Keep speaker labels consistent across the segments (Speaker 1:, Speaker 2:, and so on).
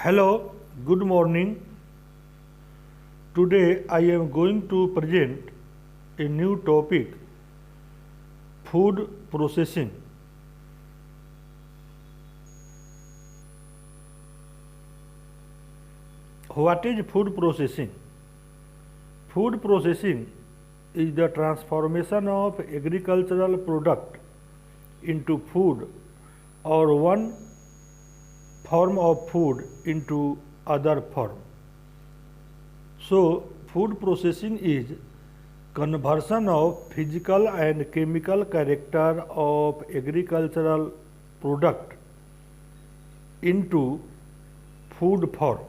Speaker 1: Hello, good morning. Today I am going to present a new topic, food processing. What is food processing? Food processing is the transformation of agricultural product into food or one form of food into other form. So, food processing is conversion of physical and chemical character of agricultural product into food form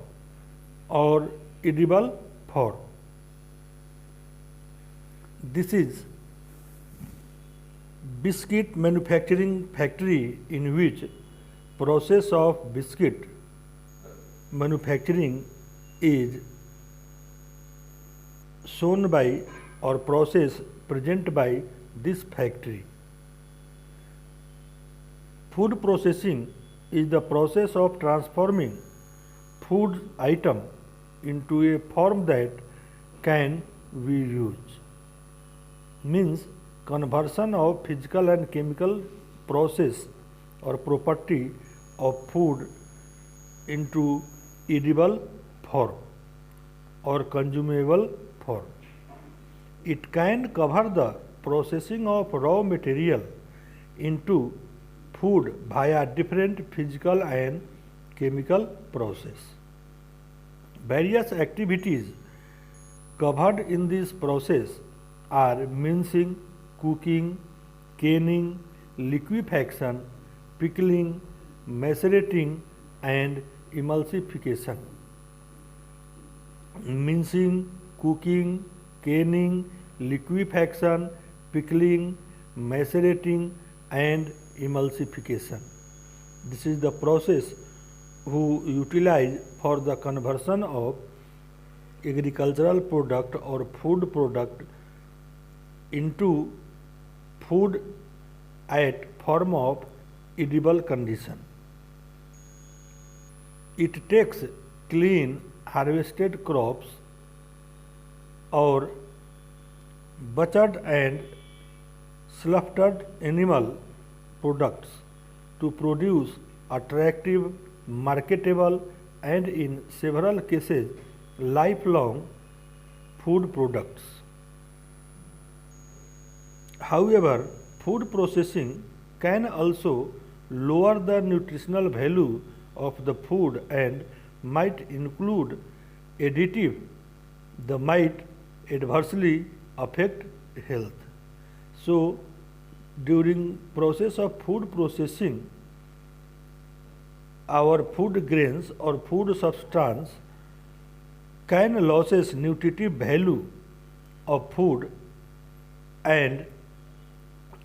Speaker 1: or edible form. This is biscuit manufacturing factory in which process of biscuit manufacturing is shown by or process present by this factory. Food processing is the process of transforming food item into a form that can be used. Means conversion of physical and chemical process or property of food into edible form or consumable form. It can cover the processing of raw material into food via different physical and chemical process. Various activities covered in this process are mincing, cooking, canning, liquefaction, pickling, macerating and emulsification. Mincing, cooking, canning, liquefaction, pickling, macerating and emulsification. This is the process who utilize for the conversion of agricultural product or food product into food at form of edible condition. It takes clean harvested crops or butchered and slaughtered animal products to produce attractive, marketable and in several cases lifelong food products. However, food processing can also lower the nutritional value of the food and might include additive that might adversely affect health. So, during process of food processing, our food grains or food substance can loses nutritive value of food and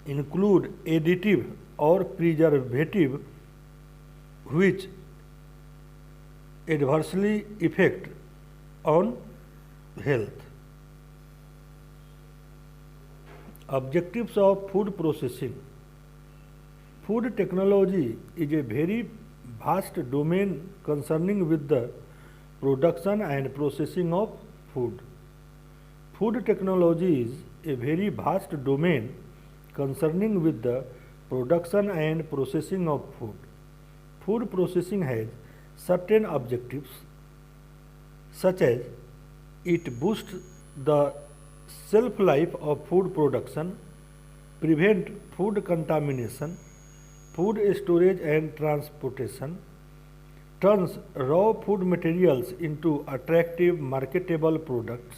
Speaker 1: include additive or preservative which adversely affect on health. Objectives of food processing. Food technology is a very vast domain concerning with the production and processing of food. Food technology is a very vast domain concerning with the production and processing of food. Food processing has certain objectives such as it boosts the shelf life of food production, prevent food contamination, food storage and transportation, turns raw food materials into attractive marketable products,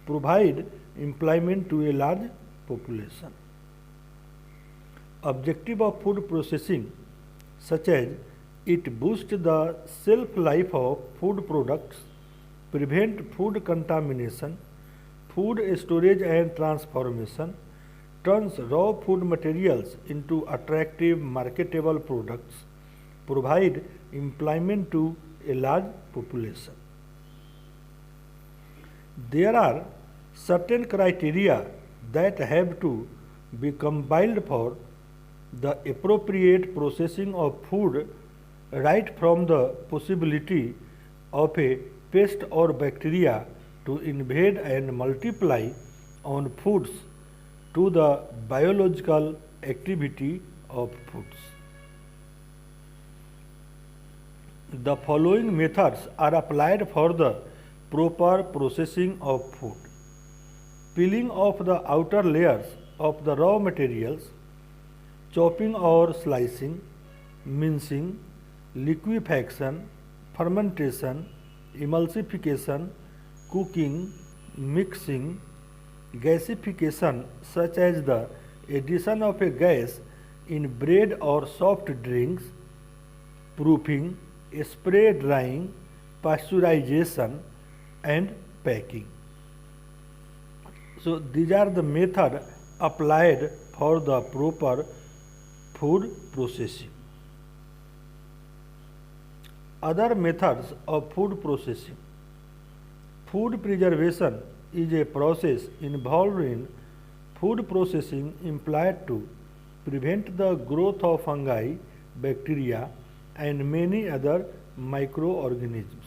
Speaker 1: provide employment to a large population. Objective of food processing such as it boosts the shelf life of food products, prevent food contamination, food storage and transformation, turns raw food materials into attractive marketable products, provide employment to a large population. There are certain criteria that have to be compiled for the appropriate processing of food right from the possibility of a pest or bacteria to invade and multiply on foods to the biological activity of foods. The following methods are applied for the proper processing of food: peeling off the outer layers of the raw materials, chopping or slicing, mincing, liquefaction, fermentation, emulsification, cooking, mixing, gasification such as the addition of a gas in bread or soft drinks, proofing, spray drying, pasteurization and packing. So these are the methods applied for the proper food processing. Other methods of food processing. Food preservation is a process involved in food processing employed to prevent the growth of fungi, bacteria, and many other microorganisms.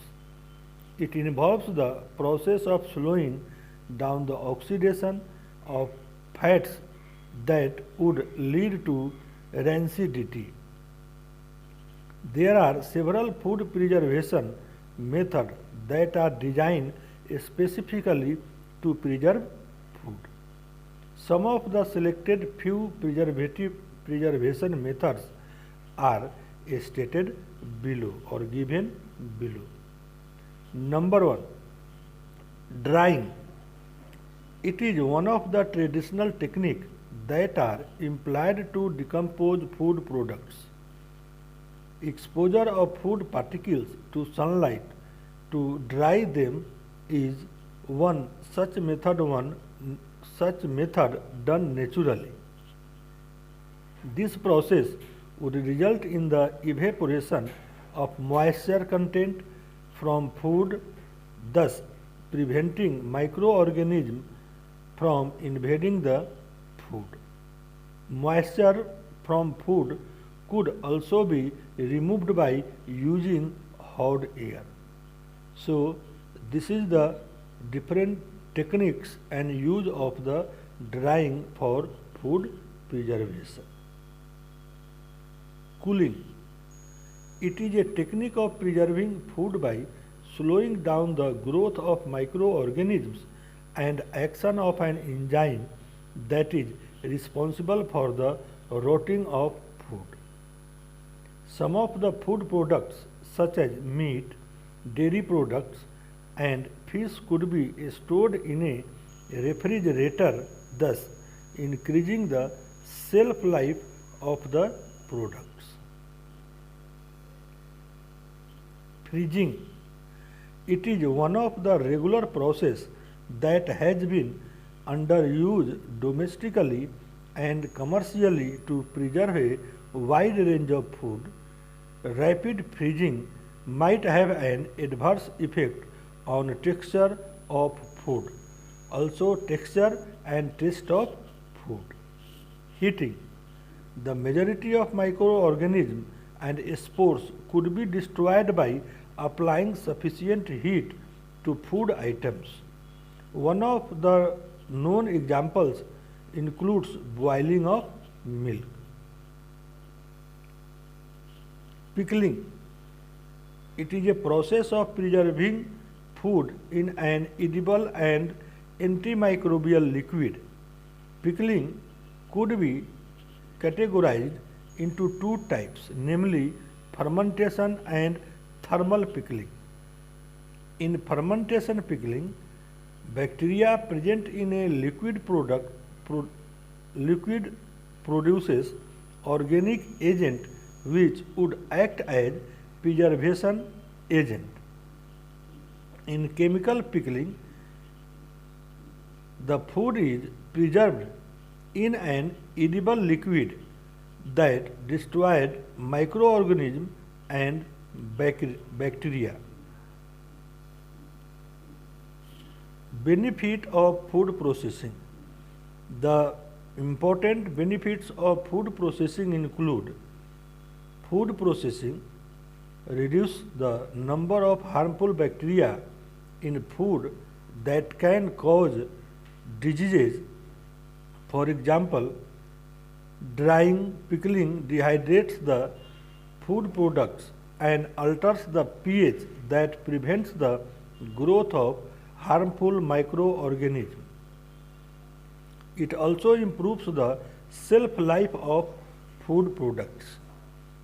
Speaker 1: It involves the process of slowing down the oxidation of fats that would lead to rancidity. There are several food preservation methods that are designed specifically to preserve food. Some of the selected few preservation methods are stated below or given below. Number 1, drying. It is one of the traditional techniques that are employed to decompose food products. Exposure of food particles to sunlight to dry them is one such method done naturally. This process would result in the evaporation of moisture content from food, thus preventing microorganisms from invading the food. Moisture from food could also be removed by using hot air. So this is the different techniques and use of the drying for food preservation. Cooling. It is a technique of preserving food by slowing down the growth of microorganisms and action of an enzyme that is responsible for the rotting of food. Some of the food products such as meat, dairy products and fish could be stored in a refrigerator, thus increasing the shelf life of the products. Freezing. It is one of the regular process that has been under use domestically and commercially to preserve a wide range of food. Rapid freezing might have an adverse effect on texture of food, also texture and taste of food. Heating. The majority of microorganisms and spores could be destroyed by applying sufficient heat to food items. One of the known examples includes boiling of milk. Pickling. It is a process of preserving food in an edible and antimicrobial liquid. Pickling could be categorized into two types, namely fermentation and thermal pickling. In fermentation pickling, bacteria present in a liquid produces organic agent which would act as preservation agent. In chemical pickling, the food is preserved in an edible liquid that destroyed microorganisms and bacteria. Benefit of food processing. The important benefits of food processing include: food processing reduce the number of harmful bacteria in food that can cause diseases. For example, drying, pickling dehydrates the food products and alters the pH that prevents the growth of harmful microorganisms. It also improves the shelf life of food products.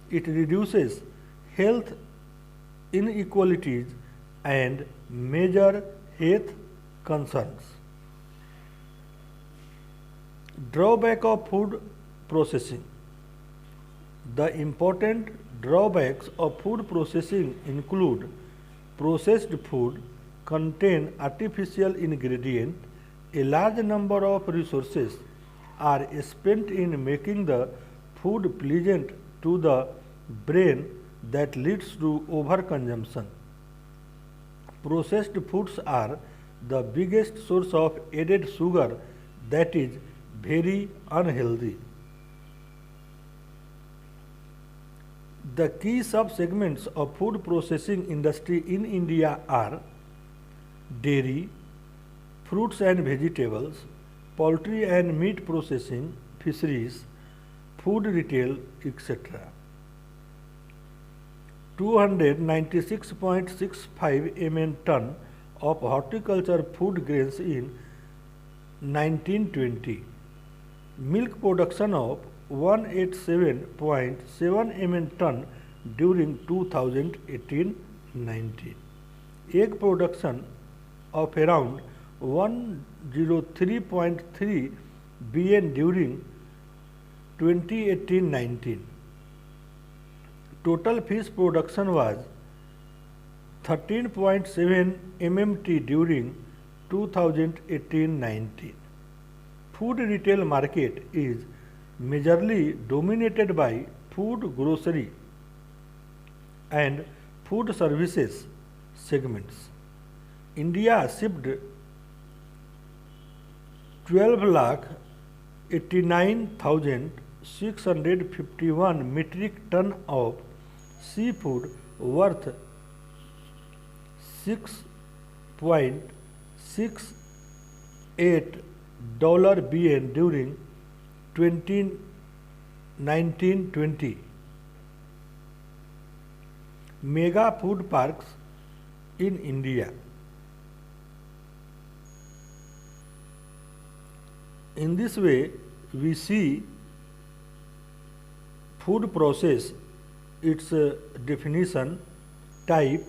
Speaker 1: It reduces health inequalities and major health concerns. Drawback of food processing. The important drawbacks of food processing include processed food contain artificial ingredients. A large number of resources are spent in making the food pleasant to the brain that leads to overconsumption. Processed foods are the biggest source of added sugar that is very unhealthy. The key sub-segments of food processing industry in India are dairy, fruits and vegetables, poultry and meat processing, fisheries, food retail, etc. 296.65 mn ton of horticulture food grains in 1920. Milk production of 187.7 mn ton during 2018-19. Egg production of around 103.3 bn during 2018-19. Total fish production was 13.7 mmt during 2018-19. Food retail market is majorly dominated by food, grocery and food services segments. India shipped 12,89,651 metric ton of seafood worth $6.68 bn during 2019-20. Mega food parks in India. In this way, we see food process, its definition, type,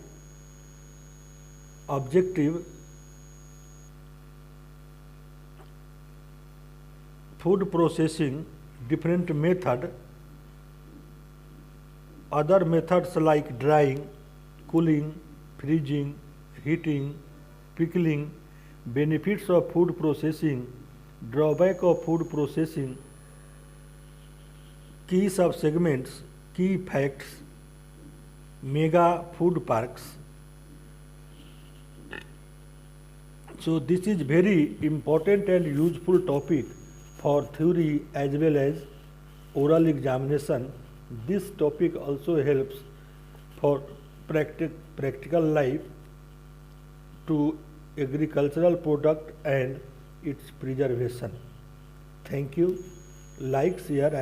Speaker 1: objective, food processing, different method, other methods like drying, cooling, freezing, heating, pickling, benefits of food processing, drawback of food processing, key sub-segments, key facts, mega food parks. So this is very important and useful topic for theory as well as oral examination. This topic also helps for practical life to agricultural product and its preservation. Thank you. Like, share